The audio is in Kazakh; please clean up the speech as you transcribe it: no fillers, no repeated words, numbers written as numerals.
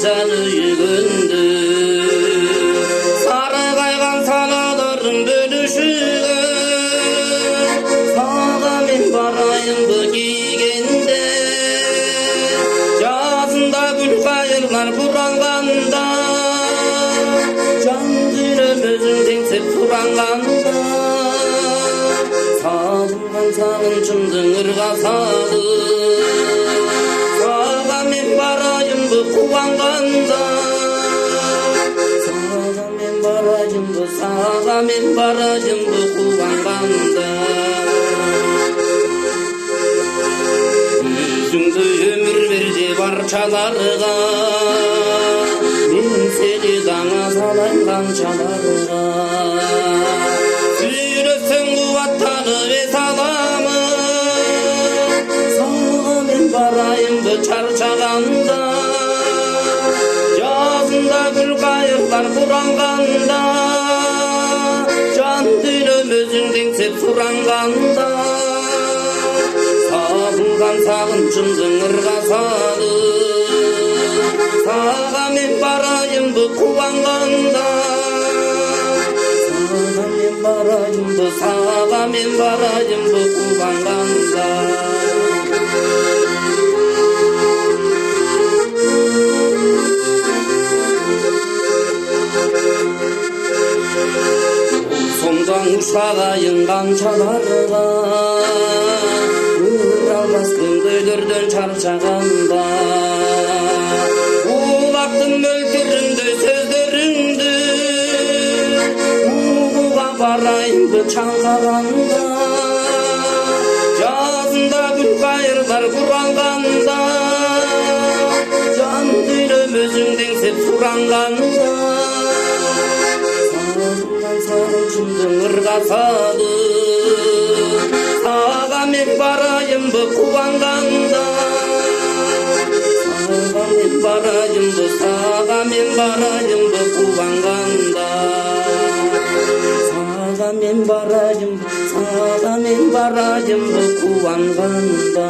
잔의근들 살아갈간 사나들은 bölüşüge 사가мен барайын бөгегенде жазында гүл қайырлар буранғанда жан дүнім өзің теңсеп туранғанда сағынған сағынышымдың ырғасады сағамен барайынбы қуанғанда сағамен барайынбы қуанғанда өзіңді өмір берде баршаларға мен сені даңа салайын қаншаларға сүйресең қуаттанып аламын сағамен барайынбы чарчағанда жазында гүл қайырлар буранғанда жан дүнім өзің теңсеп суранғанда сағынған сағынышымдың ырғасады сағамен барайынбы қуанғанда сағамен барайынбы қуанғанда сондан ұшағайын қаншаларға ыралмас күндейлерден шаршағанда улақтың мөлтірінде сөздеріңді уғуға барайынды чаңғағанда жазында гүл қайырлар буранғанда жан дүнім өзің теңсеп суранғанда сағынышымдың ырғасады сағамен барайынбы қуанғанда сағамен барайынбы қуанғанда сағамен барайынбы қуанғанда